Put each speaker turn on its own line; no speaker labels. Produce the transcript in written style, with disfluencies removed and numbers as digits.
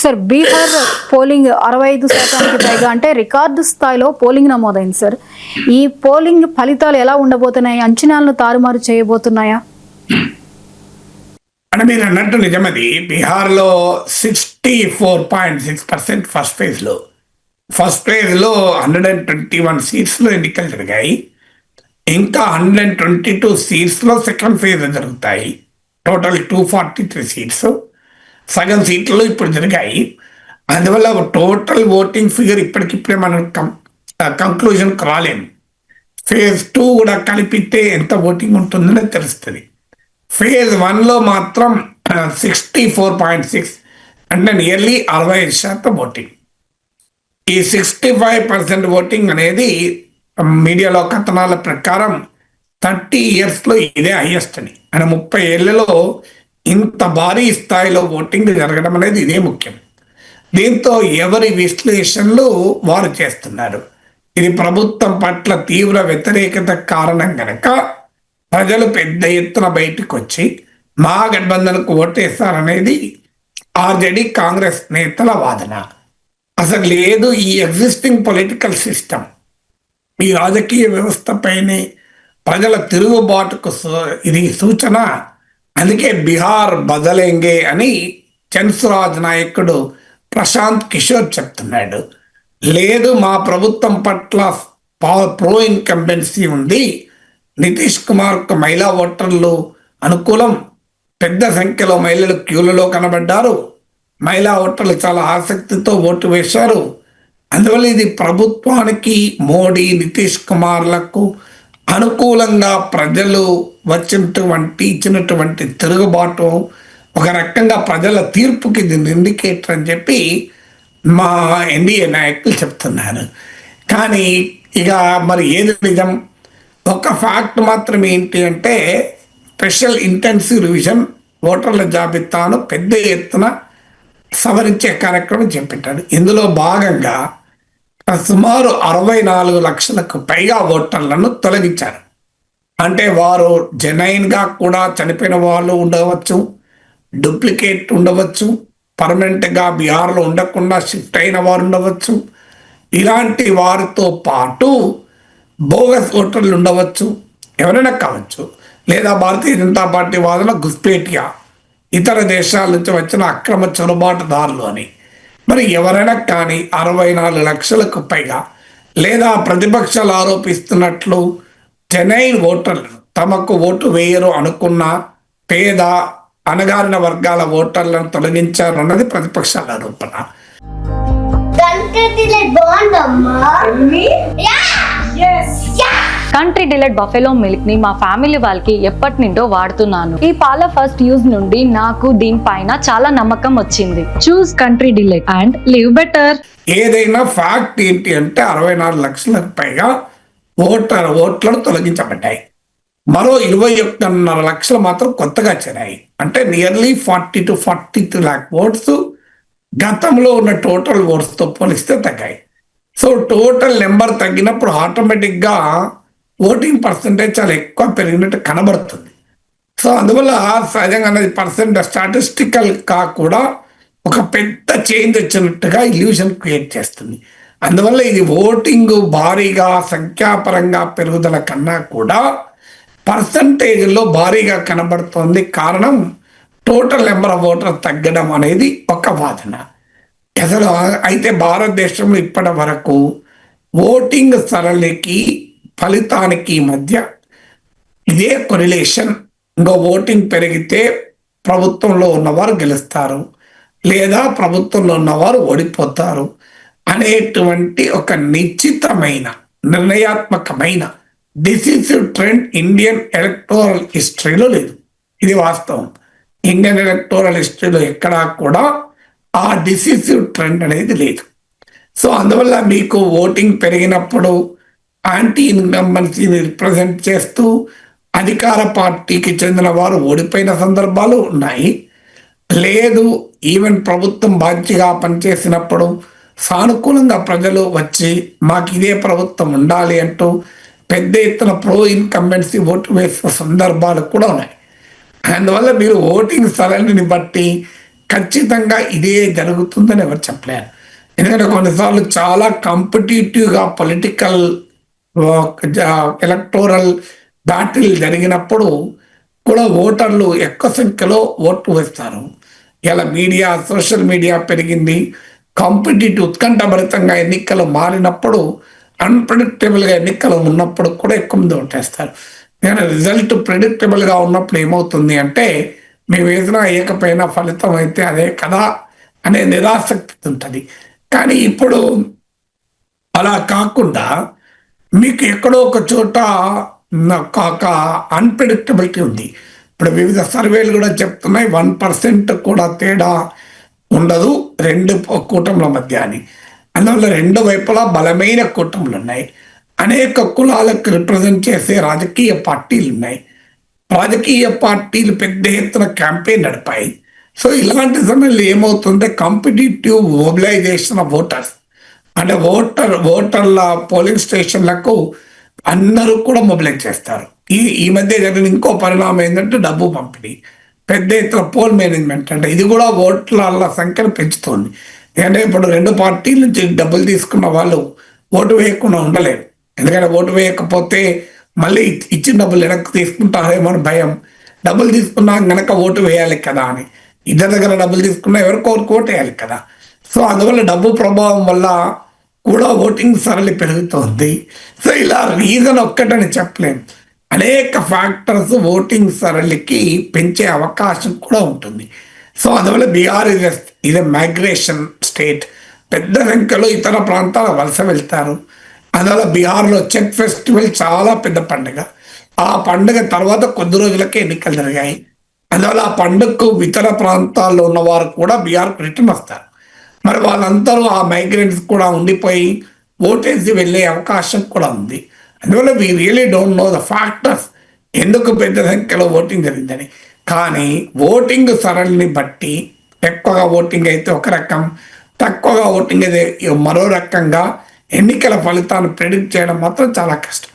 Sir Bihar polling 65% పైగా అంటే record స్థాయిలో పోలింగ్ నమోదైంది సార్. ఈ పోలింగ్ ఫలితాలు ఎలా ఉండబోతున్నాయి? అంచనాలను తారుమారు చేయబోతున్నాయా?
అంటే మీరు అన్నట్టు నిజమది. బీహార్లో 64.6% ఫస్ట్ ఫేజ్లో 121 సీట్స్లో ఎన్నికలు జరిగాయి. ఇంకా 122 సీట్స్లో సెకండ్ ఫేజ్ జరుగుతాయి. టోటల్ 243 సీట్స్, సగం సీట్లు ఇప్పుడు జరిగాయి. అందువల్ల టోటల్ ఓటింగ్ ఫిగర్ ఇప్పటికిప్పుడే మనం కంక్లూజన్కి రాలేము. ఫేజ్ 2 కూడా కలిపితే ఎంత ఓటింగ్ ఉంటుందని తెలుస్తుంది. ఫేజ్ 1లో మాత్రం 64.6 అంటే నియర్లీ 65% ఓటింగ్. ఈ 65% ఓటింగ్ అనేది మీడియాలో కథనాల ప్రకారం 30 ఇయర్స్లో ఇదే హైయెస్ట్ అని. అంటే 30 ఏళ్లలో ఇంత భారీ స్థాయిలో ఓటింగ్ జరగడం అనేది ఇదే ముఖ్యం. దీంతో ఎవరి విశ్లేషణలు వారు చేస్తున్నారు. ఇది ప్రభుత్వం పట్ల తీవ్ర వ్యతిరేకత కారణం గనక ప్రజలు పెద్ద ఎత్తున బయటకు వచ్చి మహాగఠబంధన్కు ఓటేస్తారనేది ఆర్జేడీ కాంగ్రెస్ నేతల వాదన. అసలు లేదు, ఈ ఎగ్జిస్టింగ్ పొలిటికల్ సిస్టమ్, ఈ రాజకీయ వ్యవస్థపైనే ప్రజల తిరుగుబాటుకు ఇది సూచన. అందుకే బీహార్ బదలేంగే అని జన్సురాజ్ నాయకుడు ప్రశాంత్ కిషోర్ చెప్తున్నాడు. లేదు, మా ప్రభుత్వం పట్ల ప్రో ఇన్కంబెన్సీ ఉంది, నితీష్ కుమార్కు మహిళా ఓటర్లు అనుకూలం, పెద్ద సంఖ్యలో మహిళలు క్యూలలో కనబడ్డారు, మహిళా ఓటర్లు చాలా ఆసక్తితో ఓటు వేశారు, అందువల్ల ఇది ప్రభుత్వానికి మోడీ నితీష్ కుమార్లకు అనుకూలంగా ప్రజలు ఇచ్చినటువంటి తిరుగుబాటు ఒక రకంగా ప్రజల తీర్పుకి దీన్ని ఇండికేటర్ అని చెప్పి మా ఎన్డీఏ నాయకులు చెప్తున్నారు. కానీ ఇక మరి ఏది నిజం? ఒక ఫ్యాక్ట్ మాత్రం ఏంటి అంటే, స్పెషల్ ఇంటెన్సివ్ రివిజన్ ఓటర్ల జాబితాను పెద్ద ఎత్తున సవరించే కార్యక్రమం చేపట్టాడు. ఇందులో భాగంగా సుమారు 64 లక్షలకు పైగా ఓటర్లను తొలగించారు. అంటే వారు జెన్యున్గా కూడా చనిపోయిన వాళ్ళు ఉండవచ్చు, డూప్లికేట్ ఉండవచ్చు, పర్మనెంట్గా బీహార్లో ఉండకుండా షిఫ్ట్ అయిన వారు ఉండవచ్చు, ఇలాంటి వారితో పాటు బోగస్ ఓటర్లు ఉండవచ్చు, ఎవరైనా కావచ్చు, లేదా భారతీయ జనతా పార్టీ వాదుల గుస్పేటియా, ఇతర దేశాల నుంచి వచ్చిన అక్రమ చొరబాటుదారులు అని. మరి ఎవరైనా కానీ 64 లక్షలకు పైగా, లేదా ప్రతిపక్షాలు ఆరోపిస్తున్నట్లు జెన్యున్ ఓటర్లు తమకు ఓటు వేయరు అనుకున్న పేద అణగారిన వర్గాల ఓటర్లను తొలగించారు అన్నది ప్రతిపక్షాల ఆరోపణ.
కంట్రీ డిలైట్ బఫెలో మిల్క్ ని మా ఫ్యామిలీ వాళ్ళకి ఎప్పటి నుండో వాడుతున్నాను. ఈ పాల ఫస్ట్ యూజ్ నుండి నాకు దీనిపైన చాలా నమ్మకం వచ్చింది. Choose Country Delight and live better.
ఏదైనా ఫ్యాక్ట్ ఏంటి అంటే 64 లక్షలకు పైగా ఓట్లను తొలగించబడ్డాయి. మరో 21.5 లక్షలు మాత్రం కొత్తగా చేరాయి. అంటే నియర్లీ 40 to 43 lakh ఓట్స్ గతంలో ఉన్న టోటల్ ఓట్స్తో పోలిస్తే తగ్గాయి. సో టోటల్ నెంబర్ తగ్గినప్పుడు ఆటోమేటిక్గా ఓటింగ్ పర్సంటేజ్ చాలా ఎక్కువ పెరిగినట్టు కనబడుతుంది. సో అందువల్ల సహజంగా అనేది స్టాటిస్టికల్ గా కూడా ఒక పెద్ద చేంజ్ వచ్చినట్టుగా ఇల్యూషన్ క్రియేట్ చేస్తుంది. అందువల్ల ఇది ఓటింగ్ భారీగా సంఖ్యాపరంగా పెరుగుదల కన్నా కూడా పర్సంటేజ్లో భారీగా కనబడుతోంది. కారణం టోటల్ నెంబర్ ఆఫ్ ఓటర్స్ తగ్గడం అనేది ఒక వాదన. అసలు అయితే భారతదేశంలో ఇప్పటి వరకు ఓటింగ్ సరళికి ఫలితానికి మధ్య ఇదే కొరిలేషన్. ఇంకో ఓటింగ్ పెరిగితే ప్రభుత్వంలో ఉన్నవారు గెలుస్తారు, లేదా ప్రభుత్వంలో ఉన్నవారు ఓడిపోతారు అనేటువంటి ఒక నిశ్చితమైన నిర్ణయాత్మకమైన డిసిసివ్ ట్రెండ్ ఇండియన్ ఎలక్టోరల్ హిస్టరీలో లేదు. ఇది వాస్తవం. ఇండియన్ ఎలక్టోరల్ హిస్టరీలో ఎక్కడా కూడా ఆ డిసిసివ్ ట్రెండ్ అనేది లేదు. సో అందువల్ల మీకు ఓటింగ్ పెరిగినప్పుడు యాంటీ ఇన్కంబెన్సీని రిప్రజెంట్ చేస్తూ అధికార పార్టీకి చెందిన వారు ఓడిపోయిన సందర్భాలు ఉన్నాయి. లేదు, ఈవెన్ ప్రభుత్వం బాధ్యతగా పనిచేసినప్పుడు సానుకూలంగా ప్రజలు వచ్చి మాకు ఇదే ప్రభుత్వం ఉండాలి అంటూ పెద్ద ఎత్తున ప్రో ఇన్కంబెన్సీ ఓటు వేసిన సందర్భాలు కూడా ఉన్నాయి. అందువల్ల మీరు ఓటింగ్ సరళిని బట్టి ఖచ్చితంగా ఇదే జరుగుతుందని ఎవరు చెప్పలేరు. ఎందుకంటే కొన్నిసార్లు చాలా కాంపిటేటివ్గా పొలిటికల్ ఎలక్టోరల్ బ్యాటిల్ జరిగినప్పుడు కూడా ఓటర్లు ఎక్కువ సంఖ్యలో ఓట్లు వేస్తారు. ఇలా మీడియా, సోషల్ మీడియా పెరిగింది, కాంపిటేటివ్ ఉత్కంఠభరితంగా ఎన్నికలు మారినప్పుడు, అన్ప్రెడిక్టబుల్గా ఎన్నికలు ఉన్నప్పుడు కూడా ఎక్కువ మంది ఓటేస్తారు. నేను రిజల్ట్ ప్రెడిక్టబుల్గా ఉన్నప్పుడు ఏమవుతుంది అంటే, మేము వేసినా ఏకపోయినా ఫలితం అయితే అదే కదా అనే నిరాసక్తి ఉంటుంది. కానీ ఇప్పుడు అలా కాకుండా మీకు ఎక్కడో ఒక చోట ఒక అన్ప్రెడిక్టబిలిటీ ఉంది. ఇప్పుడు వివిధ సర్వేలు కూడా చెప్తున్నాయి 1% కూడా తేడా ఉండదు రెండు కూటముల మధ్య అని. అందువల్ల రెండు వైపులా బలమైన కూటములు ఉన్నాయి. అనేక కులాలకు రిప్రజెంట్ చేసే రాజకీయ పార్టీలు ఉన్నాయి. రాజకీయ పార్టీలు పెద్ద ఎత్తున క్యాంపెయిన్ నడిపాయి. సో ఇలాంటి సమయంలో ఏమవుతుందంటే కాంపిటేటివ్ మొబిలైజేషన్ ఆఫ్ ఓటర్స్, అంటే ఓటర్ల పోలింగ్ స్టేషన్లకు అందరూ కూడా మొబిలైజ్ చేస్తారు. ఈ మధ్య జరిగిన ఇంకో పరిణామం ఏంటంటే డబ్బు పంపిణీ, పెద్ద ఎత్తున పోల్ మేనేజ్మెంట్, అంటే ఇది కూడా ఓట్ల సంఖ్యను పెంచుతుంది. ఎందుకంటే ఇప్పుడు రెండు పార్టీల నుంచి డబ్బులు తీసుకున్న వాళ్ళు ఓటు వేయకుండా ఉండలేరు. ఎందుకంటే ఓటు వేయకపోతే మళ్ళీ ఇచ్చిన డబ్బులు వెనక్కి తీసుకుంటారేమో అని భయం. డబ్బులు తీసుకున్నా గనక ఓటు వేయాలి కదా అని, ఇద్దరి దగ్గర డబ్బులు తీసుకున్నా ఎవరికో ఓటు వేయాలి కదా. సో అందువల్ల డబ్బు ప్రభావం వల్ల కూడా ఓటింగ్ సరళి పెరుగుతుంది. సో ఇలా రీజన్ ఒక్కటని చెప్పలేము, అనేక ఫ్యాక్టర్స్ ఓటింగ్ సరళికి పెంచే అవకాశం కూడా ఉంటుంది. సో అందువల్ల బీహార్ ఇది మైగ్రేషన్ స్టేట్, పెద్ద సంఖ్యలో ఇతర ప్రాంతాల వలస వెళ్తారు. అందువల్ల బీహార్లో ఛత్ ఫెస్టివల్ చాలా పెద్ద పండుగ. ఆ పండుగ తర్వాత కొద్ది రోజులకే ఎన్నికలు జరిగాయి. అందువల్ల ఆ పండుగకు ఇతర ప్రాంతాల్లో ఉన్నవారు కూడా బీహార్కు రిటర్న్ వస్తారు. మరి వాళ్ళందరూ ఆ మైగ్రెంట్స్ కూడా ఉండిపోయి ఓటేసి వెళ్ళే అవకాశం కూడా ఉంది. అందువల్ల we really don't know the factors ఎందుకు పెద్ద సంఖ్యలో ఓటింగ్ జరిగిందని. కానీ ఓటింగ్ సరళిని బట్టి ఎక్కువగా ఓటింగ్ అయితే ఒక రకం, తక్కువగా ఓటింగ్ అయితే మరో రకంగా ఎన్నికల ఫలితాన్ని ప్రెడిక్ట్ చేయడం మాత్రం చాలా కష్టం.